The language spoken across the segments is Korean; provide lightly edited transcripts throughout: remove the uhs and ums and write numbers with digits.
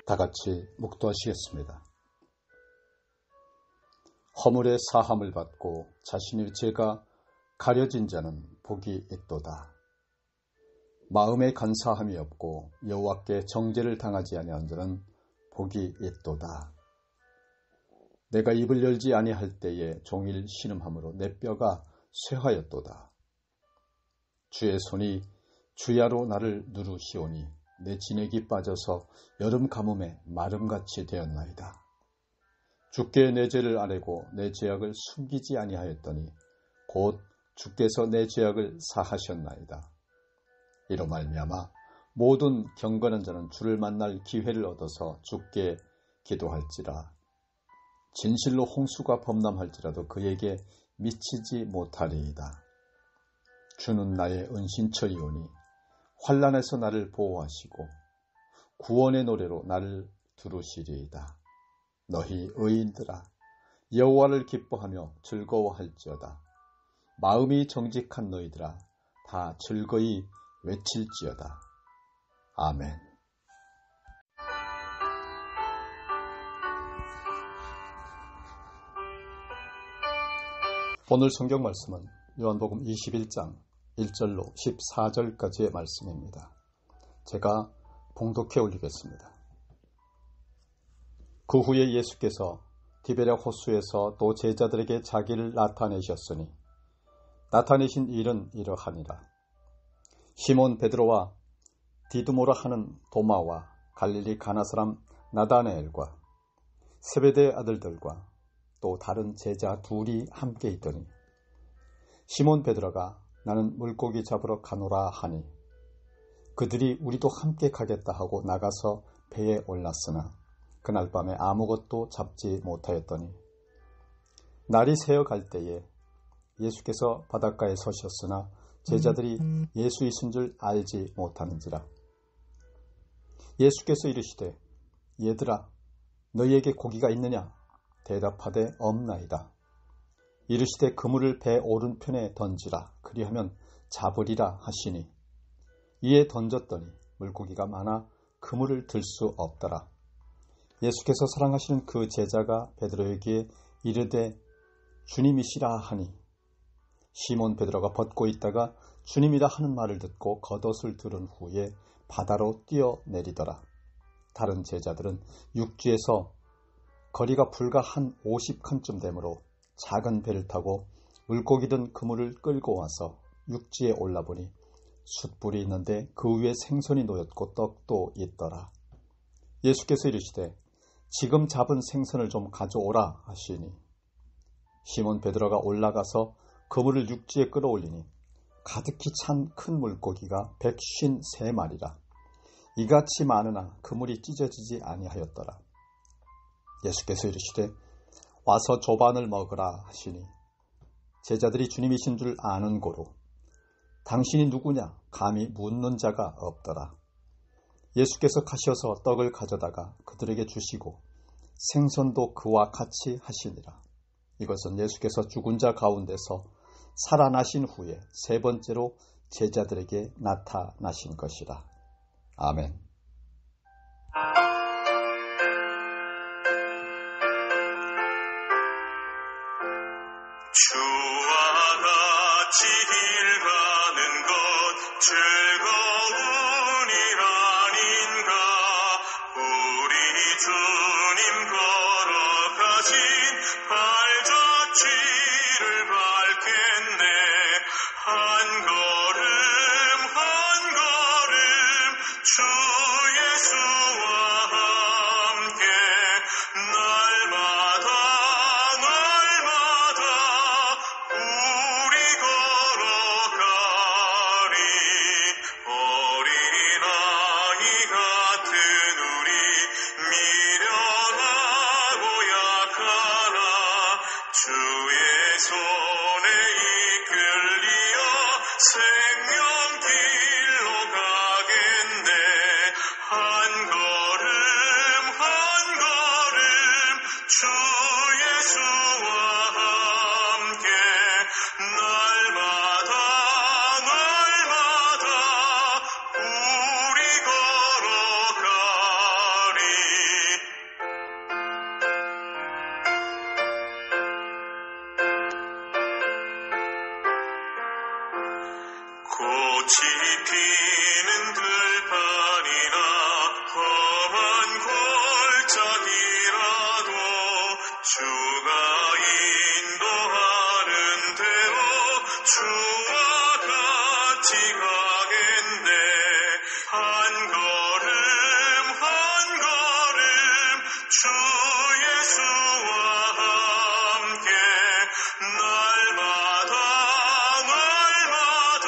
다 같이 묵도하시겠습니다. 허물의 사함을 받고 자신의 죄가 가려진 자는 복이 있도다. 마음에 간사함이 없고 여호와께 정죄를 당하지 아니한 자는 복이 있도다. 내가 입을 열지 아니할 때에 종일 신음함으로 내 뼈가 쇠하였도다. 주의 손이 주야로 나를 누르시오니 내 진액이 빠져서 여름 가뭄에 마름같이 되었나이다. 주께 내 죄를 아뢰고 내 죄악을 숨기지 아니하였더니 곧 주께서 내 죄악을 사하셨나이다. 이로 말미암아 모든 경건한 자는 주를 만날 기회를 얻어서 주께 기도할지라. 진실로 홍수가 범람할지라도 그에게 미치지 못하리이다. 주는 나의 은신처이오니 환난에서 나를 보호하시고 구원의 노래로 나를 두르시리이다. 너희 의인들아 여호와를 기뻐하며 즐거워할지어다. 마음이 정직한 너희들아 다 즐거이 외칠지어다. 아멘. 오늘 성경 말씀은 요한복음 21장 1절로 14절까지의 말씀입니다. 제가 봉독해 올리겠습니다. 그 후에 예수께서 디베랴 호수에서 또 제자들에게 자기를 나타내셨으니 나타내신 일은 이러하니라. 시몬 베드로와 디두모라 하는 도마와 갈릴리 가나 사람 나다나엘과 세베대의 아들들과 또 다른 제자 둘이 함께 있더니 시몬 베드로가 나는 물고기 잡으러 가노라 하니 그들이 우리도 함께 가겠다 하고 나가서 배에 올랐으나 그날 밤에 아무것도 잡지 못하였더니 날이 새어갈 때에 예수께서 바닷가에 서셨으나 제자들이 예수이신 줄 알지 못하는지라. 예수께서 이르시되 얘들아 너희에게 고기가 있느냐? 대답하되 없나이다. 이르시되 그물을 배 오른편에 던지라. 그리하면 잡으리라 하시니 이에 던졌더니 물고기가 많아 그물을 들 수 없더라. 예수께서 사랑하시는 그 제자가 베드로에게 이르되 주님이시라 하니 시몬 베드로가 벗고 있다가 주님이라 하는 말을 듣고 겉옷을 들은 후에 바다로 뛰어내리더라. 다른 제자들은 육지에서 거리가 불과 한 50칸쯤 되므로 작은 배를 타고 물고기 든 그물을 끌고 와서 육지에 올라보니 숯불이 있는데 그 위에 생선이 놓였고 떡도 있더라. 예수께서 이르시되 지금 잡은 생선을 좀 가져오라 하시니 시몬 베드로가 올라가서 그물을 육지에 끌어올리니 가득히 찬 큰 물고기가 153마리라. 이같이 많으나 그물이 찢어지지 아니하였더라. 예수께서 이르시되 와서 조반을 먹으라 하시니 제자들이 주님이신 줄 아는 고로 당신이 누구냐 감히 묻는 자가 없더라. 예수께서 가셔서 떡을 가져다가 그들에게 주시고 생선도 그와 같이 하시니라. 이것은 예수께서 죽은 자 가운데서 살아나신 후에 세 번째로 제자들에게 나타나신 것이라. 아멘. 주와 같이 길 가는 것 즐거운 일 아닌가. 우리 주님 걸어가신 발자취를 밟겠네. 한 걸음 한 걸음 주 예수와 함께 날마다 우리 걸어가리. 어린아이 같은 우리 미련하고 약하나 주의 손에 이끌리어 생명길로 가겠네. 한 걸음 한 걸음 주 예수와 함께 날마다 우리 걸어가리. 꽃이 피는 들판이나 험한 골짜기라도 주가 인도하는 대로 주와 같이 가겠네. 한 걸음 한 걸음 주 예수와 함께 날마다 날마다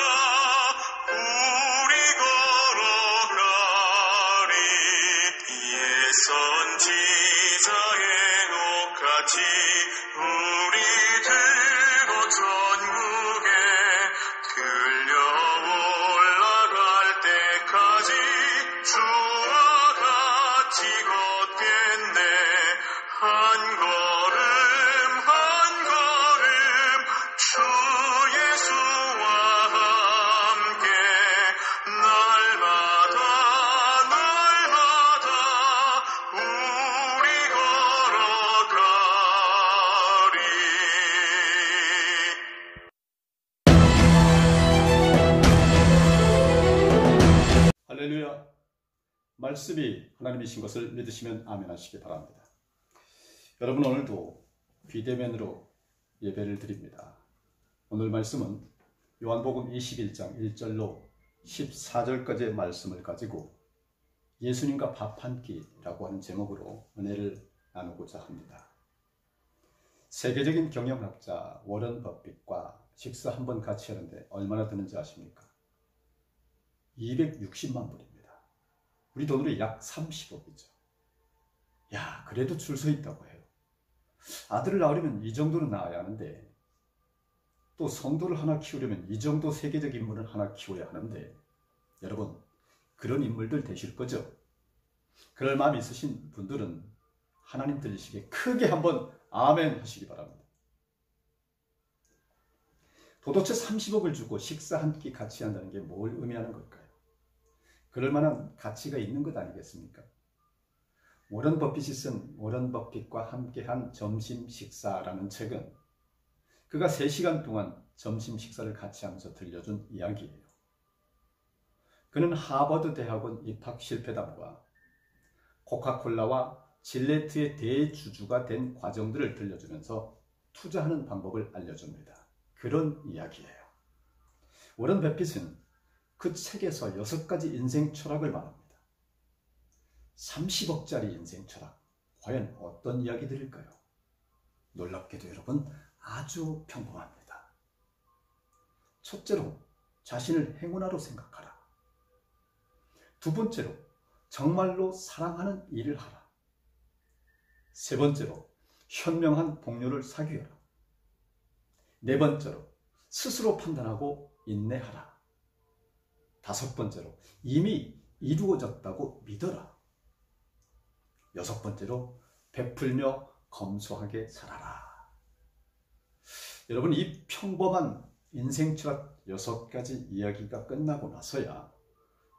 우리 걸어가리. 예선지자의 녹같이 우리들도 전국에 들려 올라갈 때까지 주와 같이 걷겠네. 한 걸음 한 걸음 주 예수와 함께 날마다 날마다 우리 걸어가리. 할렐루야. 말씀이 하나님이신 것을 믿으시면 아멘 하시기 바랍니다. 여러분, 오늘도 비대면으로 예배를 드립니다. 오늘 말씀은 요한복음 21장 1절로 14절까지의 말씀을 가지고 예수님과 밥 한 끼라고 하는 제목으로 은혜를 나누고자 합니다. 세계적인 경영학자 워런 버핏과 식사 한 번 같이 하는데 얼마나 드는지 아십니까? 260만 불입니다. 우리 돈으로 약 30억이죠. 야, 그래도 줄 서 있다고 해요. 아들을 낳으려면 이 정도는 낳아야 하는데, 또 성도를 하나 키우려면 이 정도 세계적 인물을 하나 키워야 하는데, 여러분, 그런 인물들 되실 거죠? 그럴 마음이 있으신 분들은 하나님 들리시기에 크게 한번 아멘 하시기 바랍니다. 도대체 30억을 주고 식사 한 끼 같이 한다는 게 뭘 의미하는 걸까요? 그럴 만한 가치가 있는 것 아니겠습니까? 워런 버핏이 쓴 워런 버핏과 함께한 점심 식사라는 책은 그가 3시간 동안 점심 식사를 같이 하면서 들려준 이야기예요. 그는 하버드 대학원 입학 실패담과 코카콜라와 질레트의 대주주가 된 과정들을 들려주면서 투자하는 방법을 알려줍니다. 그런 이야기예요. 워런 버핏은 그 책에서 6가지 인생 철학을 말합니다. 30억짜리 인생 철학, 과연 어떤 이야기들일까요? 놀랍게도 여러분, 아주 평범합니다. 첫째로, 자신을 행운아로 생각하라. 두 번째로, 정말로 사랑하는 일을 하라. 세 번째로, 현명한 동료를 사귀어라. 네 번째로, 스스로 판단하고 인내하라. 다섯 번째로, 이미 이루어졌다고 믿어라. 여섯 번째로, 베풀며 검소하게 살아라. 여러분, 이 평범한 인생 철학 6가지 이야기가 끝나고 나서야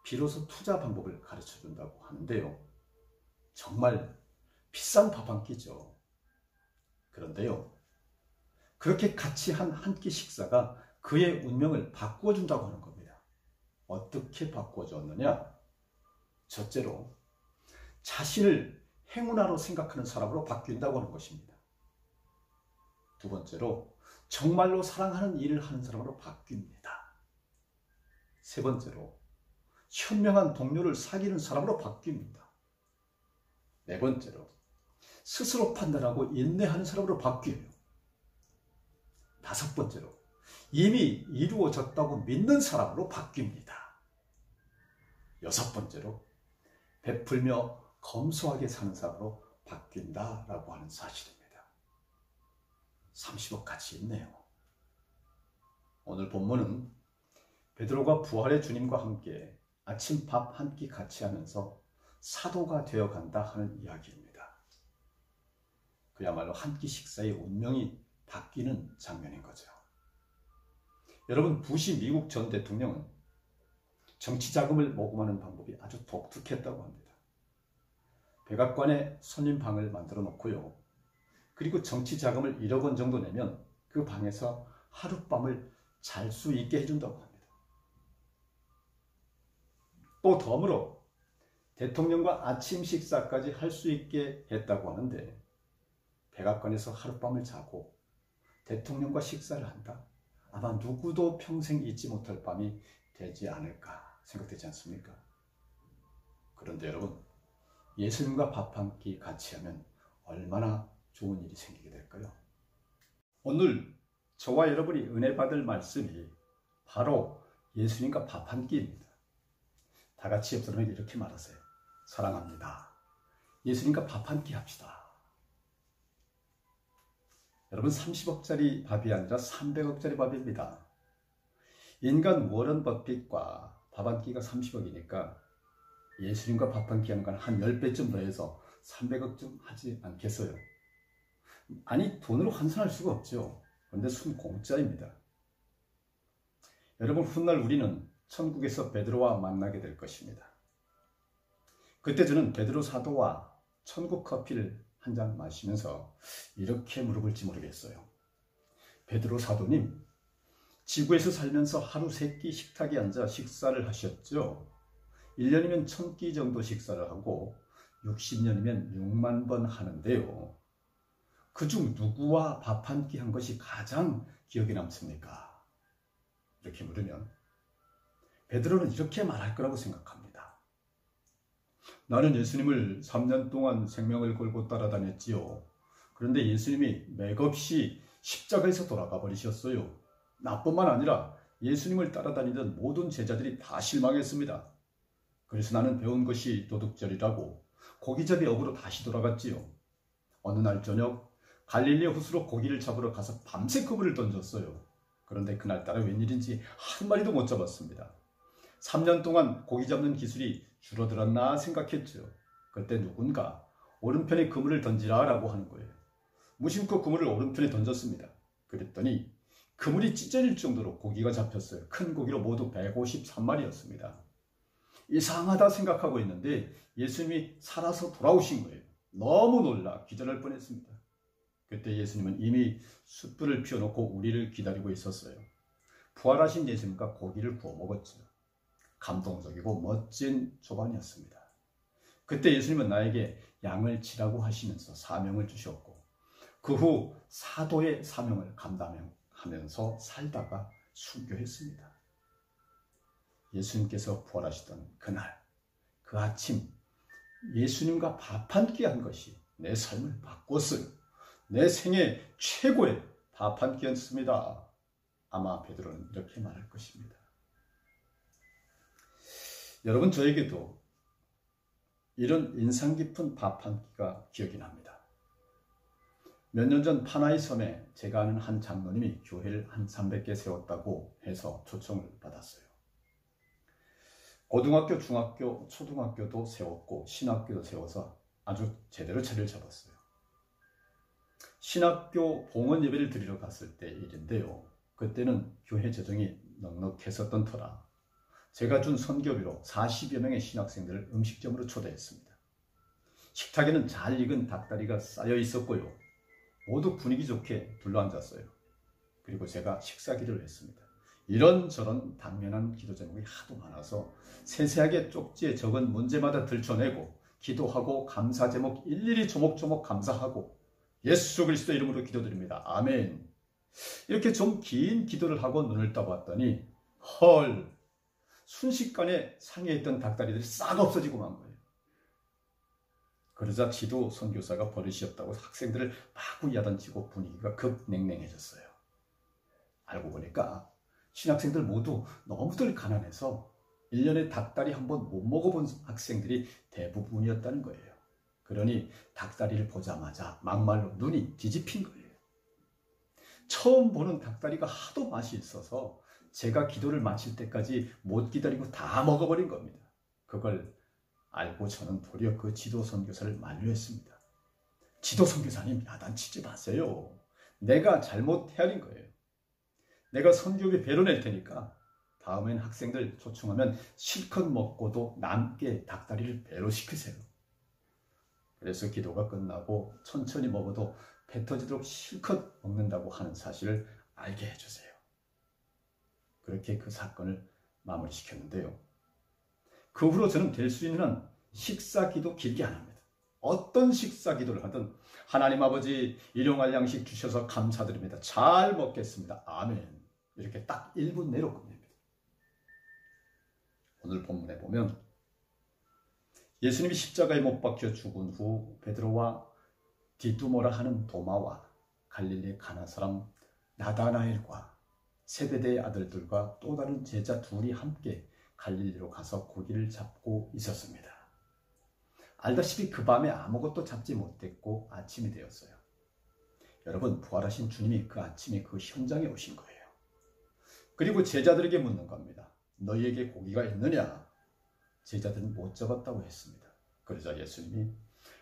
비로소 투자 방법을 가르쳐 준다고 하는데요. 정말 비싼 밥 한 끼죠. 그런데요, 그렇게 같이 한 끼 식사가 그의 운명을 바꾸어 준다고 하는 겁니다. 어떻게 바꿔줬느냐? 첫째로, 자신을 행운아로 생각하는 사람으로 바뀐다고 하는 것입니다. 두 번째로, 정말로 사랑하는 일을 하는 사람으로 바뀝니다. 세 번째로, 현명한 동료를 사귀는 사람으로 바뀝니다. 네 번째로, 스스로 판단하고 인내하는 사람으로 바뀌어요. 다섯 번째로, 이미 이루어졌다고 믿는 사람으로 바뀝니다. 여섯 번째로, 베풀며 검소하게 사는 사람으로 바뀐다라고 하는 사실입니다. 30억 가치 있네요. 오늘 본문은 베드로가 부활의 주님과 함께 아침 밥 한 끼 같이 하면서 사도가 되어간다 하는 이야기입니다. 그야말로 한 끼 식사의 운명이 바뀌는 장면인 거죠. 여러분, 부시 미국 전 대통령은 정치 자금을 모금하는 방법이 아주 독특했다고 합니다. 백악관에 손님방을 만들어 놓고요. 그리고 정치 자금을 1억 원 정도 내면 그 방에서 하룻밤을 잘 수 있게 해준다고 합니다. 또 덤으로 대통령과 아침 식사까지 할 수 있게 했다고 하는데, 백악관에서 하룻밤을 자고 대통령과 식사를 한다? 아마 누구도 평생 잊지 못할 밤이 되지 않을까 생각되지 않습니까? 그런데 여러분, 예수님과 밥 한 끼 같이 하면 얼마나 좋은 일이 생기게 될까요? 오늘 저와 여러분이 은혜 받을 말씀이 바로 예수님과 밥 한 끼입니다. 다 같이 옆 사람에게 이렇게 말하세요. 사랑합니다. 예수님과 밥 한 끼 합시다. 여러분, 30억짜리 밥이 아니라 300억짜리 밥입니다. 인간 워런 버핏과 밥 한 끼가 30억이니까 예수님과 밥 한 끼 하는 건 한 10배쯤 더해서 300억쯤 하지 않겠어요? 아니, 돈으로 환산할 수가 없죠. 그런데 순 공짜입니다. 여러분, 훗날 우리는 천국에서 베드로와 만나게 될 것입니다. 그때 저는 베드로 사도와 천국 커피를 한 잔 마시면서 이렇게 물어볼지 모르겠어요. 베드로 사도님, 지구에서 살면서 하루 3끼 식탁에 앉아 식사를 하셨죠? 1년이면 1000끼 정도 식사를 하고 60년이면 6만 번 하는데요. 그중 누구와 밥 한 끼 한 것이 가장 기억에 남습니까? 이렇게 물으면 베드로는 이렇게 말할 거라고 생각합니다. 나는 예수님을 3년 동안 생명을 걸고 따라다녔지요. 그런데 예수님이 맥없이 십자가에서 돌아가 버리셨어요. 나뿐만 아니라 예수님을 따라다니던 모든 제자들이 다 실망했습니다. 그래서 나는 배운 것이 도둑질이라고 고기잡이 업으로 다시 돌아갔지요. 어느 날 저녁 갈릴리 호수로 고기를 잡으러 가서 밤새 그물을 던졌어요. 그런데 그날따라 웬일인지 한 마리도 못 잡았습니다. 3년 동안 고기 잡는 기술이 줄어들었나 생각했죠. 그때 누군가 오른편에 그물을 던지라 라고 하는 거예요. 무심코 그물을 오른편에 던졌습니다. 그랬더니 그물이 찢어질 정도로 고기가 잡혔어요. 큰 고기로 모두 153마리였습니다. 이상하다 생각하고 있는데 예수님이 살아서 돌아오신 거예요. 너무 놀라 기절할 뻔했습니다. 그때 예수님은 이미 숯불을 피워놓고 우리를 기다리고 있었어요. 부활하신 예수님과 고기를 구워 먹었죠. 감동적이고 멋진 조반이었습니다. 그때 예수님은 나에게 양을 치라고 하시면서 사명을 주셨고, 그 후 사도의 사명을 감당하면서 살다가 순교했습니다. 예수님께서 부활하시던 그날, 그 아침, 예수님과 밥 한 끼 한 것이 내 삶을 바꿨어요. 내 생애 최고의 밥 한 끼였습니다. 아마 베드로는 이렇게 말할 것입니다. 여러분, 저에게도 이런 인상 깊은 밥 한 끼가 기억이 납니다. 몇 년 전 파나이 섬에 제가 아는 한 장로님이 교회를 한 300개 세웠다고 해서 초청을 받았어요. 고등학교, 중학교, 초등학교도 세웠고 신학교도 세워서 아주 제대로 자리를 잡았어요. 신학교 봉헌 예배를 드리러 갔을 때 일인데요. 그때는 교회 재정이 넉넉했었던 터라 제가 준 선교비로 40여 명의 신학생들을 음식점으로 초대했습니다. 식탁에는 잘 익은 닭다리가 쌓여 있었고요. 모두 분위기 좋게 둘러앉았어요. 그리고 제가 식사 기도를 했습니다. 이런저런 당면한 기도 제목이 하도 많아서 세세하게 쪽지에 적은 문제마다 들춰내고 기도하고 감사 제목 일일이 조목조목 감사하고 예수 그리스도 이름으로 기도드립니다. 아멘. 이렇게 좀 긴 기도를 하고 눈을 떠봤더니 헐, 순식간에 상에 있던 닭다리들이 싹 없어지고 만 거예요. 그러자 지도 선교사가 버릇이 없다고 학생들을 마구 야단치고 분위기가 급 냉랭해졌어요. 알고 보니까 신학생들 모두 너무들 가난해서 1년에 닭다리 한 번 못 먹어본 학생들이 대부분이었다는 거예요. 그러니 닭다리를 보자마자 막말로 눈이 뒤집힌 거예요. 처음 보는 닭다리가 하도 맛이 있어서 제가 기도를 마칠 때까지 못 기다리고 다 먹어버린 겁니다. 그걸 알고 저는 도리어 그 지도 선교사를 만류했습니다. 지도 선교사님, 야단치지 마세요. 내가 잘못 헤아린 거예요. 내가 선교비 배로 낼 테니까 다음엔 학생들 초청하면 실컷 먹고도 남게 닭다리를 배로 시키세요. 그래서 기도가 끝나고 천천히 먹어도 배 터지도록 실컷 먹는다고 하는 사실을 알게 해주세요. 그렇게 그 사건을 마무리시켰는데요. 그 후로 저는 될 수 있는 한 식사 기도 길게 안 합니다. 어떤 식사 기도를 하든 하나님 아버지 일용할 양식 주셔서 감사드립니다. 잘 먹겠습니다. 아멘. 이렇게 딱 1분 내로 끝냅니다. 오늘 본문에 보면 예수님이 십자가에 못 박혀 죽은 후 베드로와 디두모라 하는 도마와 갈릴리 가나 사람 나다나엘과 세베대의 아들들과 또 다른 제자 둘이 함께 갈릴리로 가서 고기를 잡고 있었습니다. 알다시피 그 밤에 아무것도 잡지 못했고 아침이 되었어요. 여러분, 부활하신 주님이 그 아침에 그 현장에 오신 거예요. 그리고 제자들에게 묻는 겁니다. 너희에게 고기가 있느냐? 제자들은 못 잡았다고 했습니다. 그러자 예수님이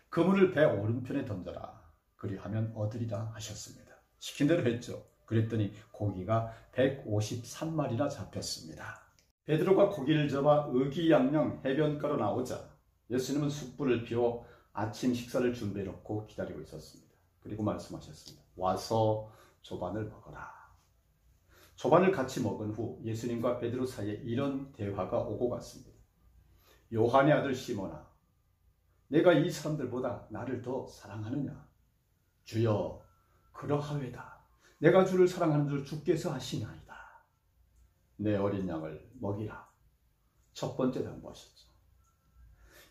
그물을 배 오른편에 던져라. 그리하면 얻으리라 하셨습니다. 시킨 대로 했죠. 그랬더니 고기가 153마리나 잡혔습니다. 베드로가 고기를 잡아 의기양양 해변가로 나오자 예수님은 숯불을 피워 아침 식사를 준비해 놓고 기다리고 있었습니다. 그리고 말씀하셨습니다. 와서 조반을 먹어라. 조반을 같이 먹은 후 예수님과 베드로 사이에 이런 대화가 오고 갔습니다. 요한의 아들 시몬아, 내가 이 사람들보다 나를 더 사랑하느냐? 주여, 그러하외다. 내가 주를 사랑하는 줄 주께서 하시나이다. 내 어린 양을 먹이라. 첫 번째 당부하셨죠.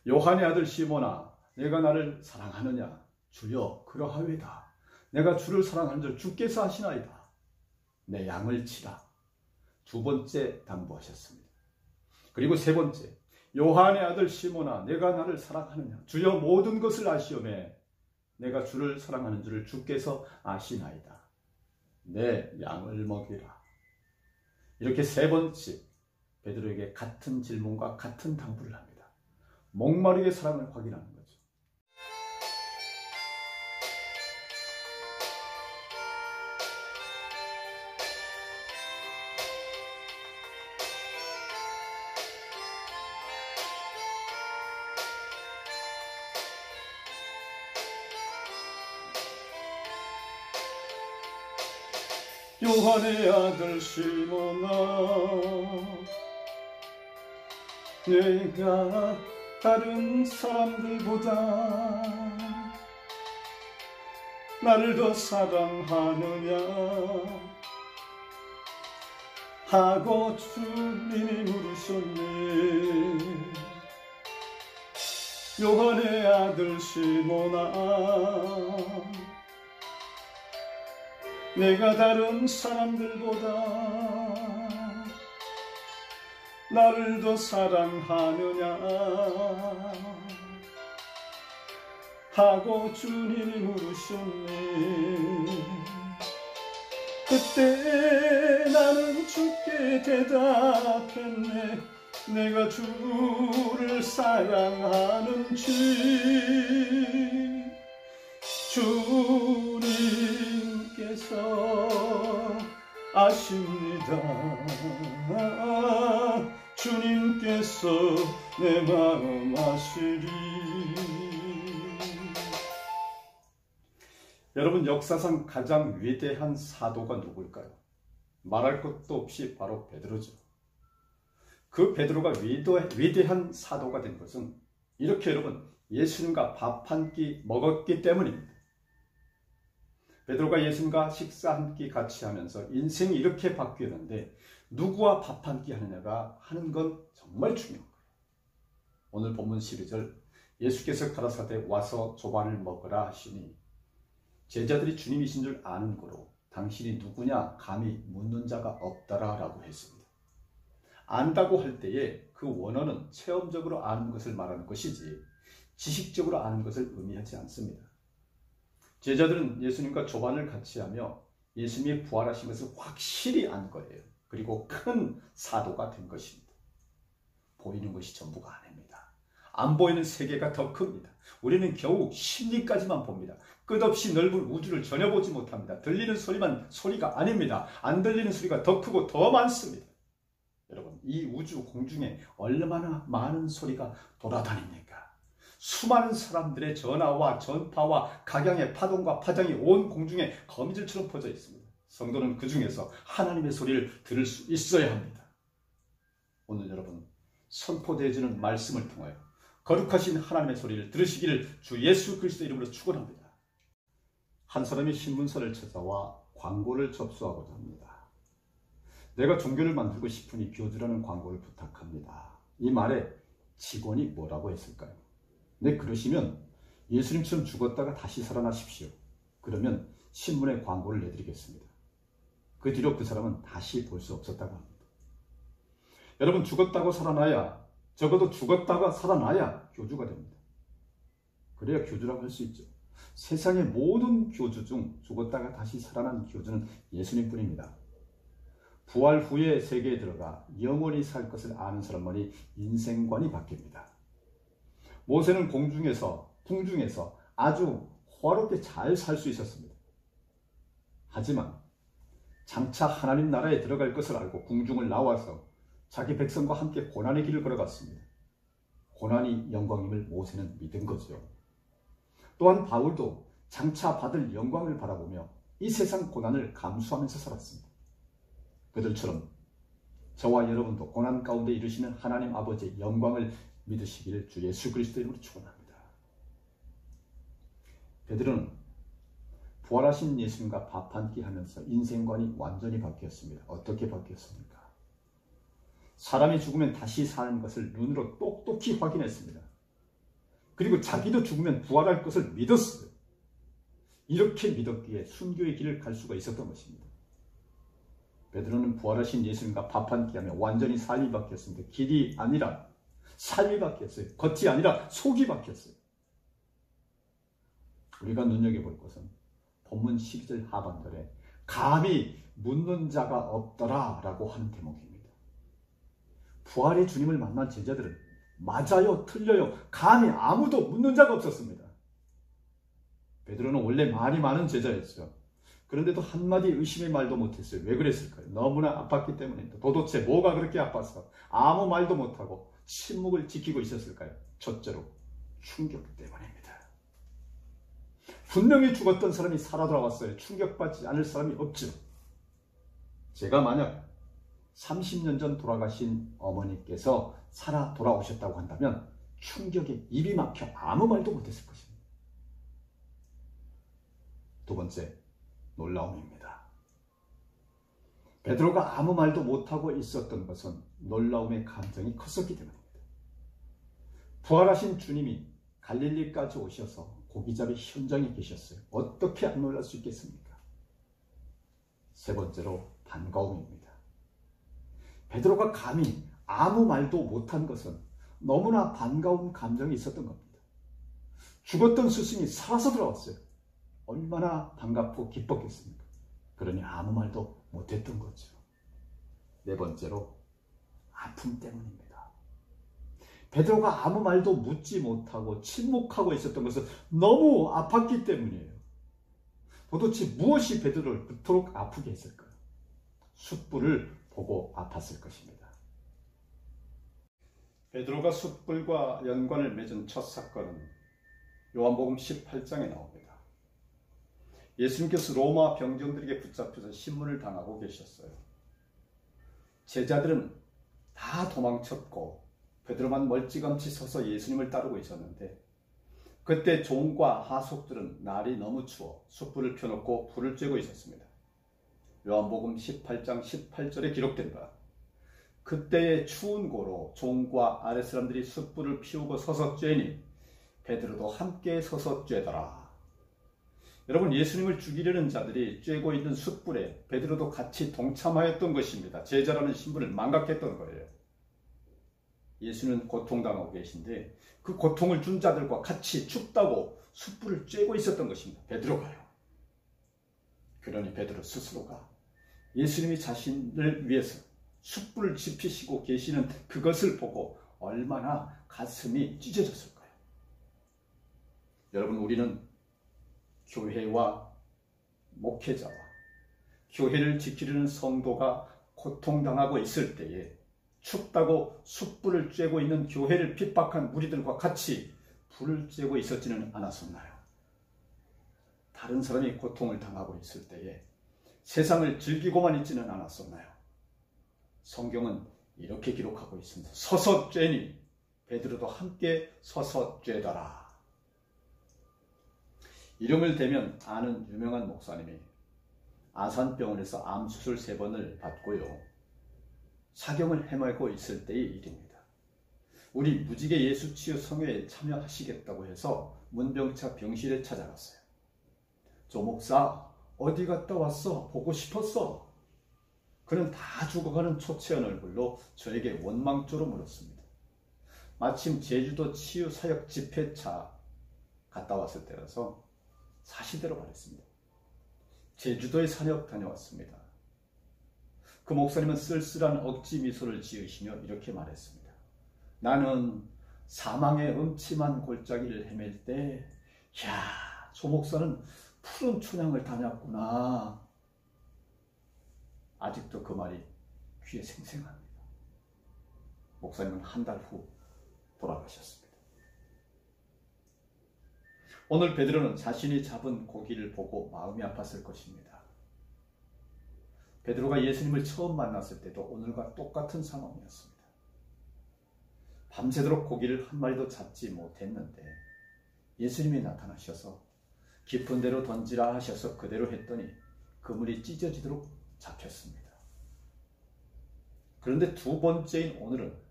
요한의 아들 시몬아, 내가 나를 사랑하느냐? 주여, 그러하외다. 내가 주를 사랑하는 줄 주께서 하시나이다. 내 양을 치라. 두 번째 당부하셨습니다. 그리고 세 번째, 요한의 아들 시몬아, 내가 나를 사랑하느냐? 주여, 모든 것을 아시오매. 내가 주를 사랑하는 줄을 주께서 아시나이다. 내 양을 먹이라. 이렇게 세 번째 베드로에게 같은 질문과 같은 당부를 합니다. 목마르게 사랑을 확인하는 거죠. 요한의 아들 시몬아, 내가 다른 사람들보다 나를 더 사랑하느냐 하고 주님이 물으셨네. 요한의 아들 시몬아, 내가 다른 사람들보다 나를 더 사랑하느냐 하고 주님이 물으셨네. 그때 나는 주께 대답했네. 내가 주를 사랑하는지 주님께서 아십니다. 주님께서 내 마음 아시리. 여러분, 역사상 가장 위대한 사도가 누구일까요? 말할 것도 없이 바로 베드로죠. 그 베드로가 위대한 사도가 된 것은 이렇게 여러분 예수님과 밥 한 끼 먹었기 때문입니다. 베드로가 예수님과 식사 한 끼 같이 하면서 인생이 이렇게 바뀌었는데 누구와 밥 한 끼 하느냐가 하는 건 정말 중요한 거예요. 오늘 본문 12절, 예수께서 가라사대 와서 조반을 먹으라 하시니 제자들이 주님이신 줄 아는 고로 당신이 누구냐 감히 묻는 자가 없더라 라고 했습니다. 안다고 할 때에 그 원어는 체험적으로 아는 것을 말하는 것이지 지식적으로 아는 것을 의미하지 않습니다. 제자들은 예수님과 조반을 같이 하며 예수님이 부활하신 것을 확실히 안 거예요. 그리고 큰 사도가 된 것입니다. 보이는 것이 전부가 아닙니다. 안 보이는 세계가 더 큽니다. 우리는 겨우 심리까지만 봅니다. 끝없이 넓은 우주를 전혀 보지 못합니다. 들리는 소리만 소리가 아닙니다. 안 들리는 소리가 더 크고 더 많습니다. 여러분, 이 우주 공중에 얼마나 많은 소리가 돌아다닙니까? 수많은 사람들의 전화와 전파와 각양의 파동과 파장이 온 공중에 거미줄처럼 퍼져 있습니다. 성도는 그 중에서 하나님의 소리를 들을 수 있어야 합니다. 오늘 여러분, 선포되어지는 말씀을 통하여 거룩하신 하나님의 소리를 들으시기를 주 예수 그리스도 이름으로 축원합니다. 한 사람이 신문사를 찾아와 광고를 접수하고자 합니다. 내가 종교를 만들고 싶으니 교주라는 광고를 부탁합니다. 이 말에 직원이 뭐라고 했을까요? 네, 그러시면 예수님처럼 죽었다가 다시 살아나십시오. 그러면 신문에 광고를 내드리겠습니다. 그 뒤로 그 사람은 다시 볼 수 없었다고 합니다. 여러분, 죽었다고 살아나야, 적어도 죽었다가 살아나야 교주가 됩니다. 그래야 교주라고 할 수 있죠. 세상의 모든 교주 중 죽었다가 다시 살아난 교주는 예수님뿐입니다. 부활 후에 세계에 들어가 영원히 살 것을 아는 사람만이 인생관이 바뀝니다. 모세는 궁중에서 아주 호화롭게 잘 살 수 있었습니다. 하지만 장차 하나님 나라에 들어갈 것을 알고 궁중을 나와서 자기 백성과 함께 고난의 길을 걸어갔습니다. 고난이 영광임을 모세는 믿은 거죠. 또한 바울도 장차 받을 영광을 바라보며 이 세상 고난을 감수하면서 살았습니다. 그들처럼 저와 여러분도 고난 가운데 이루시는 하나님 아버지의 영광을 믿으시기를 주 예수 그리스도 이름으로 축원합니다. 베드로는 부활하신 예수님과 밥 한 끼 하면서 인생관이 완전히 바뀌었습니다. 어떻게 바뀌었습니까? 사람이 죽으면 다시 사는 것을 눈으로 똑똑히 확인했습니다. 그리고 자기도 죽으면 부활할 것을 믿었어요. 이렇게 믿었기에 순교의 길을 갈 수가 있었던 것입니다. 베드로는 부활하신 예수님과 밥 한 끼 하며 완전히 삶이 바뀌었습니다. 길이 아니라 삶이 바뀌었어요. 겉이 아니라 속이 바뀌었어요. 우리가 눈여겨볼 것은 본문 12절 하반절에 감히 묻는 자가 없더라 라고 하는 대목입니다. 부활의 주님을 만난 제자들은 맞아요, 틀려요, 감히 아무도 묻는 자가 없었습니다. 베드로는 원래 말이 많은 제자였어요. 그런데도 한마디 의심의 말도 못했어요. 왜 그랬을까요? 너무나 아팠기 때문입니다. 도대체 뭐가 그렇게 아파서 아무 말도 못하고 침묵을 지키고 있었을까요? 첫째로 충격 때문입니다. 분명히 죽었던 사람이 살아 돌아왔어요. 충격받지 않을 사람이 없죠. 제가 만약 30년 전 돌아가신 어머니께서 살아 돌아오셨다고 한다면 충격에 입이 막혀 아무 말도 못했을 것입니다. 두 번째, 놀라움입니다. 베드로가 아무 말도 못하고 있었던 것은 놀라움의 감정이 컸었기 때문입니다. 부활하신 주님이 갈릴리까지 오셔서 고기잡이 현장에 계셨어요. 어떻게 안 놀랄 수 있겠습니까? 세 번째로 반가움입니다. 베드로가 감히 아무 말도 못한 것은 너무나 반가운 감정이 있었던 겁니다. 죽었던 스승이 살아서 돌아왔어요. 얼마나 반갑고 기뻤겠습니까? 그러니 아무 말도 못했던 거죠. 네 번째로 아픔 때문입니다. 베드로가 아무 말도 묻지 못하고 침묵하고 있었던 것은 너무 아팠기 때문이에요. 도대체 무엇이 베드로를 그토록 아프게 했을까요? 숯불을 보고 아팠을 것입니다. 베드로가 숯불과 연관을 맺은 첫 사건은 요한복음 18장에 나옵니다. 예수님께서 로마 병정들에게 붙잡혀서 신문을 당하고 계셨어요. 제자들은 다 도망쳤고 베드로만 멀찌감치 서서 예수님을 따르고 있었는데 그때 종과 하속들은 날이 너무 추워 숯불을 펴놓고 불을 쬐고 있었습니다. 요한복음 18장 18절에 기록된 바 그때의 추운 고로 종과 아랫사람들이 숯불을 피우고 서서 쬐니 베드로도 함께 서서 쬐더라. 여러분, 예수님을 죽이려는 자들이 쬐고 있는 숯불에 베드로도 같이 동참하였던 것입니다. 제자라는 신분을 망각했던 거예요. 예수는 고통당하고 계신데 그 고통을 준 자들과 같이 춥다고 숯불을 쬐고 있었던 것입니다. 베드로가요. 그러니 베드로 스스로가 예수님이 자신을 위해서 숯불을 지피시고 계시는 그것을 보고 얼마나 가슴이 찢어졌을까요? 여러분, 우리는 교회와 목회자와 교회를 지키려는 성도가 고통당하고 있을 때에 춥다고 숯불을 쬐고 있는 교회를 핍박한 무리들과 같이 불을 쬐고 있었지는 않았었나요? 다른 사람이 고통을 당하고 있을 때에 세상을 즐기고만 있지는 않았었나요? 성경은 이렇게 기록하고 있습니다. 서서 쬐니 베드로도 함께 서서 쬐더라. 이름을 대면 아는 유명한 목사님이 아산병원에서 암수술 3번을 받고요. 사경을 헤매고 있을 때의 일입니다. 우리 무지개 예수치유 성회에 참여하시겠다고 해서 문병차 병실에 찾아갔어요. 조 목사 어디 갔다 왔어? 보고 싶었어. 그는 다 죽어가는 초췌한 얼굴로 저에게 원망조로 물었습니다. 마침 제주도 치유사역 집회차 갔다 왔을 때라서 사실대로 말했습니다. 제주도에 사역 다녀왔습니다. 그 목사님은 쓸쓸한 억지 미소를 지으시며 이렇게 말했습니다. 나는 사망의 음침한 골짜기를 헤맬 때, 야, 조 목사는 푸른 춘향을 다녔구나. 아직도 그 말이 귀에 생생합니다. 목사님은 한 달 후 돌아가셨습니다. 오늘 베드로는 자신이 잡은 고기를 보고 마음이 아팠을 것입니다. 베드로가 예수님을 처음 만났을 때도 오늘과 똑같은 상황이었습니다. 밤새도록 고기를 한 마리도 잡지 못했는데 예수님이 나타나셔서 깊은 데로 던지라 하셔서 그대로 했더니 그물이 찢어지도록 잡혔습니다. 그런데 두 번째인 오늘은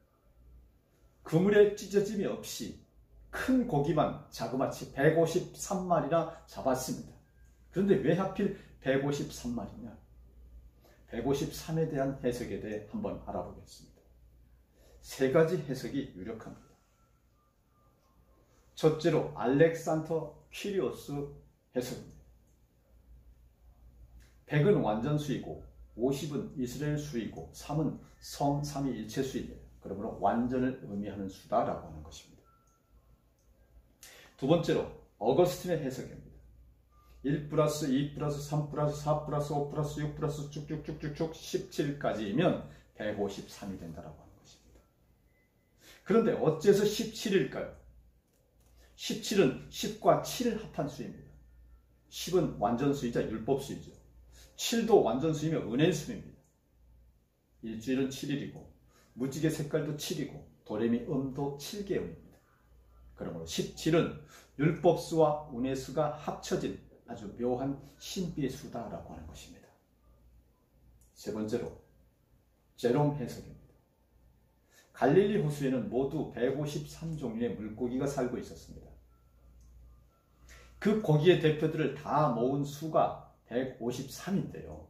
그물에 찢어짐이 없이 큰 고기만 자그마치 153마리나 잡았습니다. 그런데 왜 하필 153마리냐? 153에 대한 해석에 대해 한번 알아보겠습니다. 3가지 해석이 유력합니다. 첫째로 알렉산더 퀴리오스 해석입니다. 100은 완전수이고 50은 이스라엘 수이고 3은 성 삼위일체수이에요. 그러므로 완전을 의미하는 수다라고 하는 것입니다. 두 번째로 어거스틴의 해석입니다. 1 플러스 2 플러스 3 플러스 4 플러스 5 플러스 6 플러스 쭉쭉쭉쭉쭉 17까지이면 153이 된다라고 하는 것입니다. 그런데 어째서 17일까요? 17은 10과 7을 합한 수입니다. 10은 완전수이자 율법수이죠. 7도 완전수이며 은혜수입니다. 일주일은 7일이고 무지개 색깔도 7이고 도레미 음도 7개음입니다. 그러므로 17은 율법수와 은혜수가 합쳐진 아주 묘한 신비의 수다라고 하는 것입니다. 세 번째로 제롬 해석입니다. 갈릴리 호수에는 모두 153종류의 물고기가 살고 있었습니다. 그 고기의 대표들을 다 모은 수가 153인데요.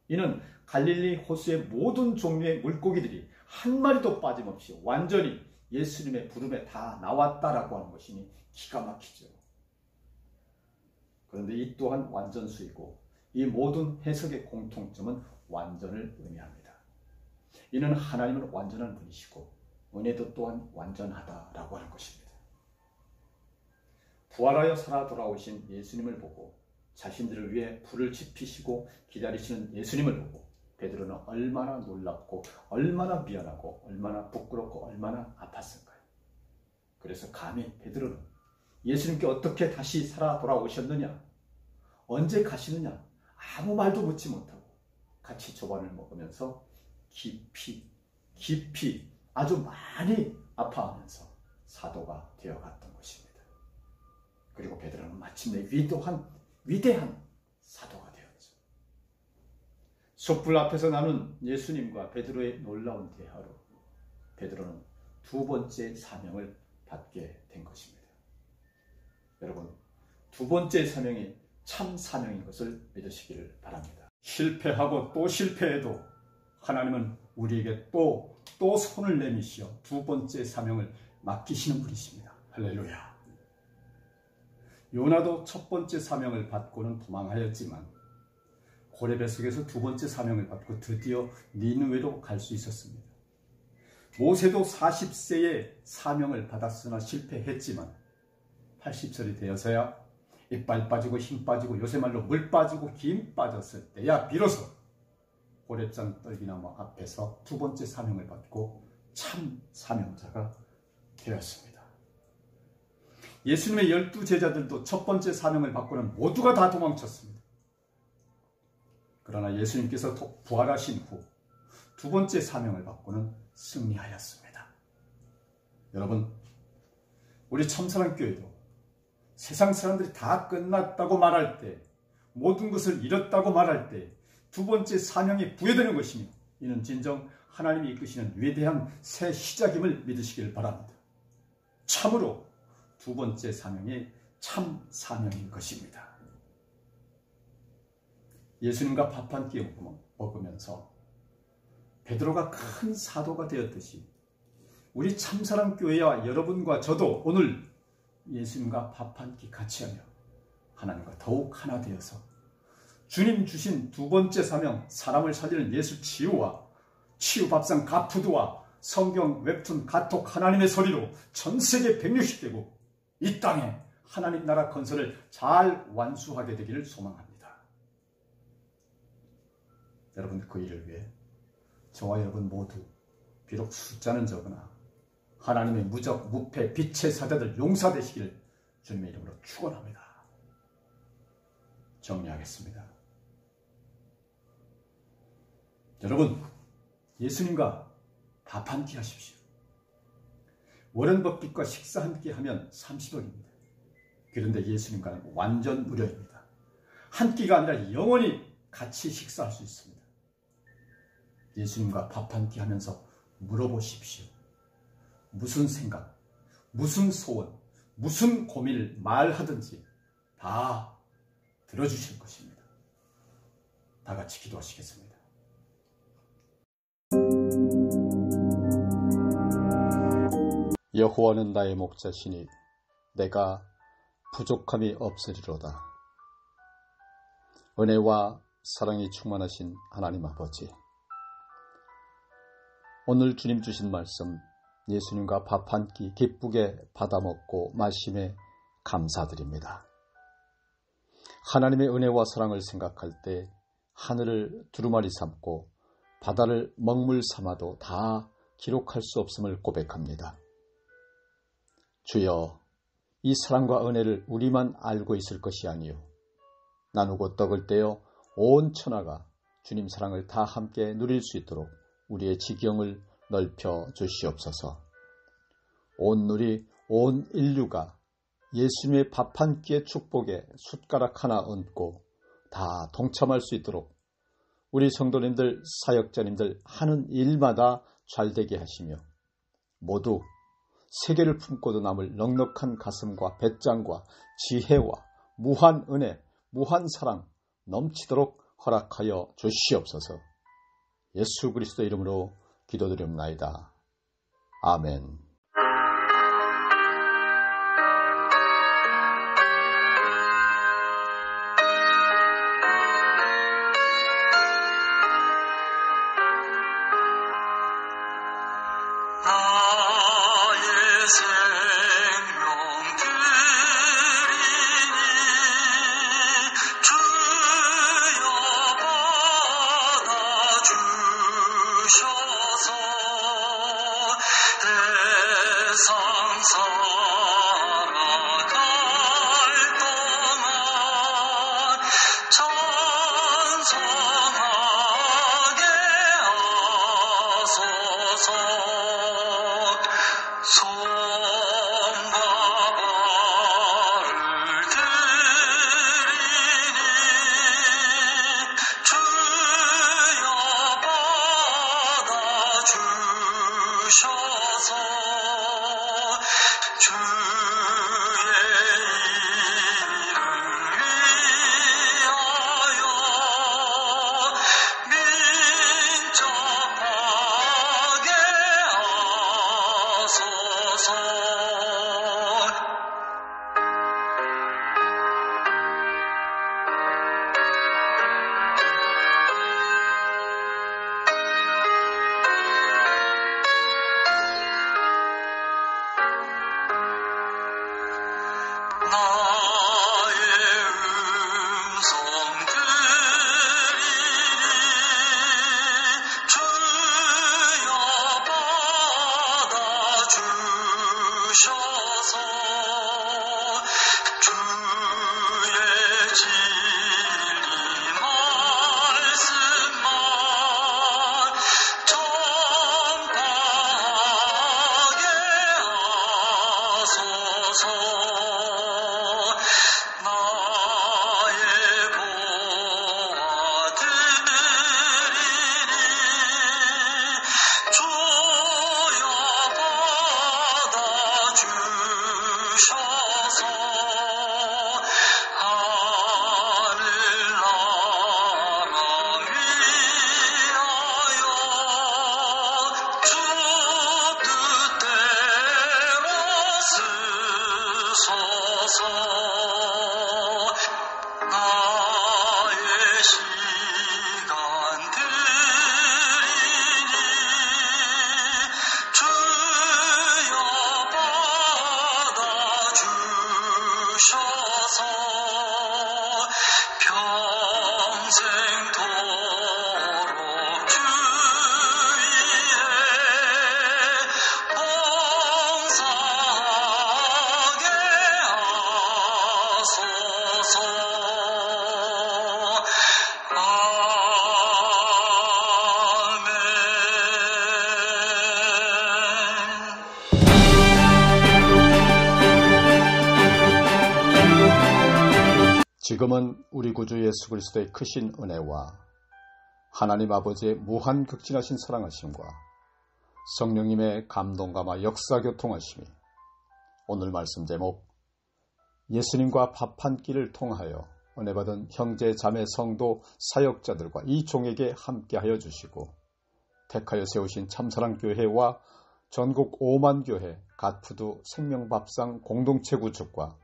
이는 갈릴리 호수의 모든 종류의 물고기들이 한 마리도 빠짐없이 완전히 예수님의 부름에 다 나왔다라고 하는 것이니 기가 막히죠. 그런데 이 또한 완전수이고 이 모든 해석의 공통점은 완전을 의미합니다. 이는 하나님은 완전한 분이시고 은혜도 또한 완전하다라고 하는 것입니다. 부활하여 살아 돌아오신 예수님을 보고 자신들을 위해 불을 지피시고 기다리시는 예수님을 보고 베드로는 얼마나 놀랍고 얼마나 미안하고 얼마나 부끄럽고 얼마나 아팠을까요? 그래서 감히 베드로는 예수님께 어떻게 다시 살아 돌아오셨느냐? 언제 가시느냐? 아무 말도 묻지 못하고 같이 조반을 먹으면서 깊이 아주 많이 아파하면서 사도가 되어갔던 것입니다. 그리고 베드로는 마침내 위대한 사도가 되었죠. 촛불 앞에서 나눈 예수님과 베드로의 놀라운 대화로 베드로는 두 번째 사명을 받게 된 것입니다. 여러분, 두 번째 사명이 참 사명인 것을 믿으시기를 바랍니다. 실패하고 또 실패해도 하나님은 우리에게 또 손을 내미시어 두 번째 사명을 맡기시는 분이십니다. 할렐루야. 요나도 첫 번째 사명을 받고는 도망하였지만 고레베석에서 두 번째 사명을 받고 드디어 니느웨로 갈 수 있었습니다. 모세도 40세에 사명을 받았으나 실패했지만 80살이 되어서야 이빨 빠지고 힘 빠지고 요새 말로 물 빠지고 김 빠졌을 때야 비로소 고렙산 떨기나무 앞에서 두 번째 사명을 받고 참 사명자가 되었습니다. 예수님의 12제자들도 첫 번째 사명을 받고는 모두가 다 도망쳤습니다. 그러나 예수님께서 부활하신 후 두 번째 사명을 받고는 승리하였습니다. 여러분, 우리 참사랑교회도 세상 사람들이 다 끝났다고 말할 때, 모든 것을 잃었다고 말할 때 두 번째 사명이 부여되는 것이며, 이는 진정 하나님이 이끄시는 위대한 새 시작임을 믿으시길 바랍니다. 참으로 두 번째 사명이 참 사명인 것입니다. 예수님과 밥 한 끼 먹으면서 베드로가 큰 사도가 되었듯이 우리 참사랑교회와 여러분과 저도 오늘 예수님과 밥 한 끼 같이 하며 하나님과 더욱 하나 되어서 주님 주신 두 번째 사명, 사람을 살리는 예수 치유와 치유밥상 가푸드와 성경 웹툰 가톡 하나님의 소리로 전세계 160개국 이 땅에 하나님 나라 건설을 잘 완수하게 되기를 소망합니다. 여러분, 그 일을 위해 저와 여러분 모두 비록 숫자는 적으나 하나님의 무적, 무패, 빛의 사자들 용사되시기를 주님의 이름으로 축원합니다. 정리하겠습니다. 여러분, 예수님과 밥 한 끼 하십시오. 워렌 버핏과 식사 한 끼 하면 30억입니다. 그런데 예수님과는 완전 무료입니다. 한 끼가 아니라 영원히 같이 식사할 수 있습니다. 예수님과 밥 한 끼 하면서 물어보십시오. 무슨 생각, 무슨 소원, 무슨 고민을 말하든지 다 들어주실 것입니다. 다 같이 기도하시겠습니다. 여호와는 나의 목자시니 내가 부족함이 없으리로다. 은혜와 사랑이 충만하신 하나님 아버지, 오늘 주님 주신 말씀, 예수님과 밥 한 끼 기쁘게 받아먹고 마심에 감사드립니다. 하나님의 은혜와 사랑을 생각할 때 하늘을 두루마리 삼고 바다를 먹물 삼아도 다 기록할 수 없음을 고백합니다. 주여, 이 사랑과 은혜를 우리만 알고 있을 것이 아니요 나누고 떡을 떼어 온 천하가 주님 사랑을 다 함께 누릴 수 있도록 우리의 지경을 넓혀 주시옵소서. 온 누리, 온 인류가 예수님의 밥 한 끼의 축복에 숟가락 하나 얹고 다 동참할 수 있도록 우리 성도님들, 사역자님들 하는 일마다 잘되게 하시며 모두 세계를 품고도 남을 넉넉한 가슴과 배짱과 지혜와 무한 은혜, 무한 사랑 넘치도록 허락하여 주시옵소서. 예수 그리스도 이름으로 기도드립나이다. 아멘. 주여 받아주셔서 지금은 우리 구주 예수 그리스도의 크신 은혜와 하나님 아버지의 무한 극진하신 사랑하심과 성령님의 감동감화 역사교통하심이 오늘 말씀 제목 예수님과 밥 한 끼를 통하여 은혜받은 형제 자매 성도 사역자들과 이 종에게 함께하여 주시고 택하여 세우신 참사랑교회와 전국 5만 교회 갓푸드 생명밥상 공동체 구축과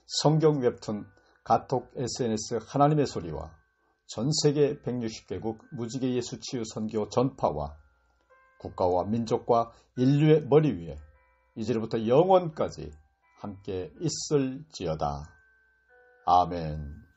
성경 웹툰 가톡 SNS 하나님의 소리와 전세계 160개국 무지개 예수 치유 선교 전파와 국가와 민족과 인류의 머리 위에 이제부터 영원까지 함께 있을지어다. 아멘.